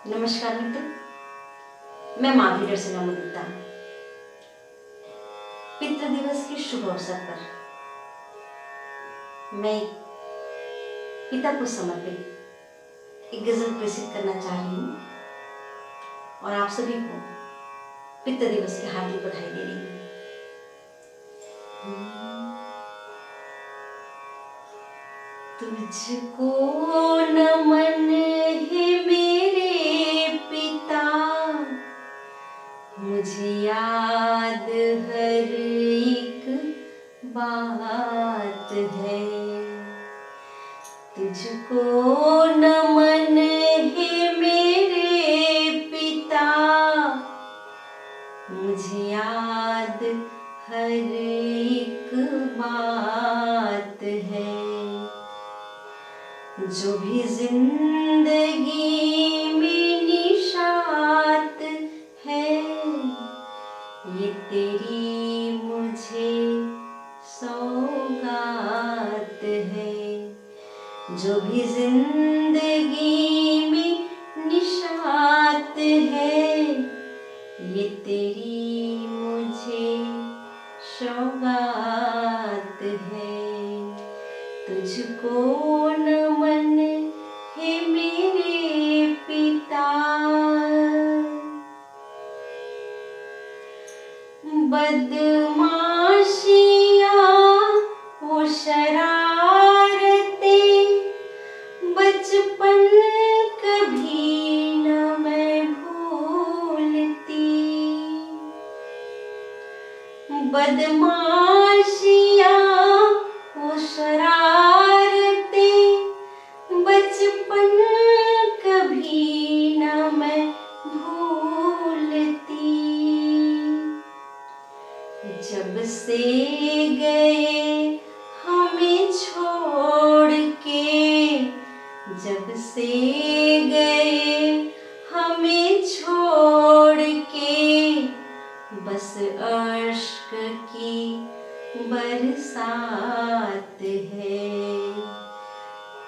नमस्कार मित्र, मैं माधुरी डरसिंगा मुदिता। पितृ दिवस के शुभ अवसर पर मैं पिता को समर्पित एक गजल प्रेषित करना चाह रही हूँ और आप सभी को पितृ दिवस की हार्दिक बधाई दे रही हूँ। तुझको नमन है मेरे पिता, मुझे याद हर एक बात है। तुझको नमन है मेरे पिता, मुझे याद हर एक बात है। जो भी जिंदगी में निशात है, ये तेरी मुझे सौगात है। जो भी जिंदगी में निशात है, ये तेरी मुझे सौगात है। तुझको नमन है मेरे पिता। बदमाशियाँ वो शरारतें बचपन कभी न मैं भूलती। बदमाशियाँ वो शरारतें बचपन कभी न मैं भूलती। जब से गए हमें छोड़ के, जब से गए हमें छोड़ के, बस अश्क की बरसात है।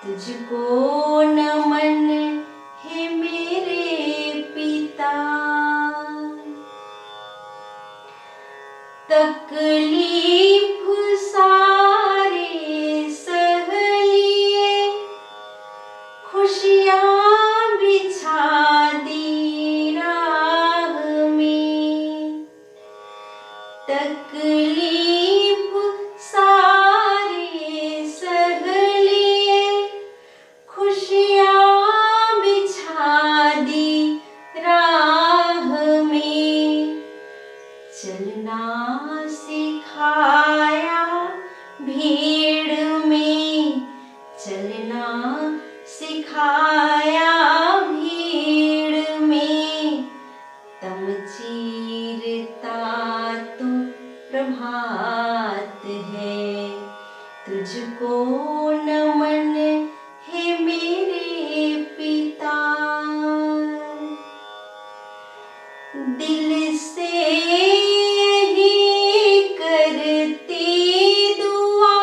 तुझको नमन है मेरे पिता। तकलीफ सारे सह लिए, खुशियाँ बिछा दी राह में। तकलीफ सारे सह लिए, खुशियाँ बिछा दी राह में। चलना सिखाया भीड़ में, चलना सिखाया भीड़ में। तम चीरता तो प्रभात है। तुझको नमन है मेरे पिता। दिल से ही करती दुआ,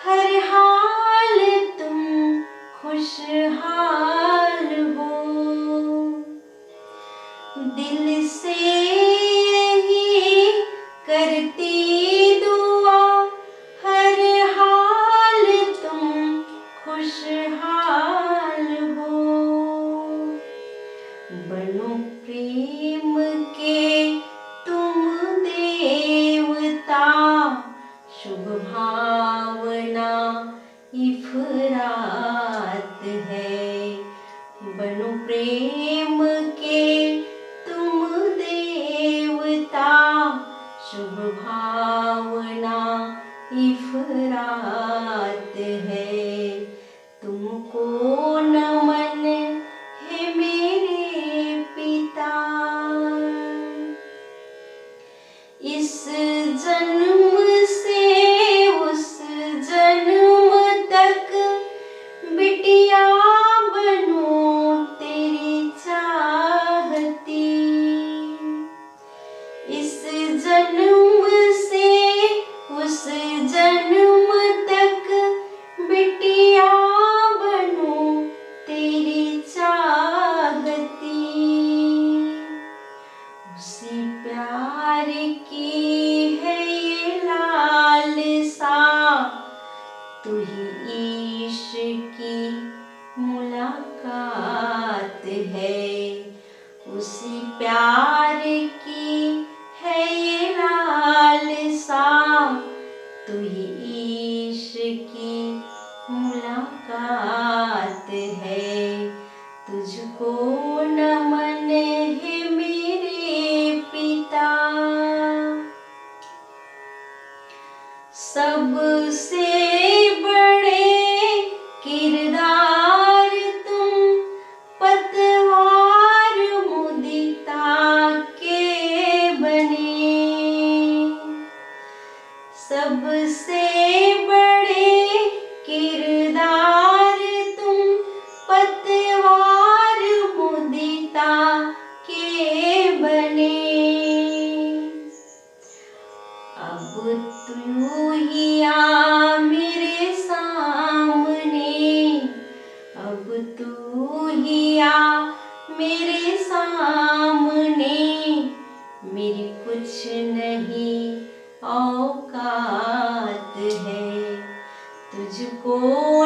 हर हाल तुम खुशहाल हो। दिल से ही करती दुआ, हर हाल तुम खुशहाल हो। बनो प्रेम के तुम देवता, शुभ भावना इफरात है। बनो प्रेम के तुम देवता, शुभ भावना इफरात है। तुमको नमन है मेरे पिता। इस जन्म से उस जन्म तक बिटिया बनो तेरी तू ही आ मेरे सामने, मेरी कुछ नहीं औकात है। तुझको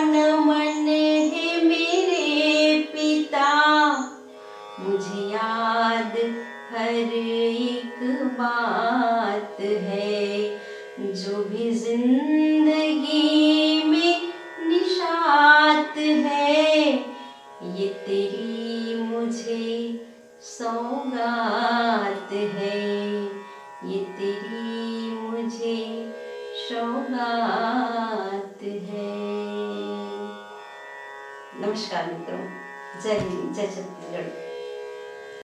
नमन है मेरे पिता, मुझे याद हर एक बात है। जो भी जिंदगी में निशात है, ये तेरी मुझे सौगात है, ये तेरी मुझे सौगात है। नमस्कार मित्रों, जय हिंद, जय छत्तीसगढ़।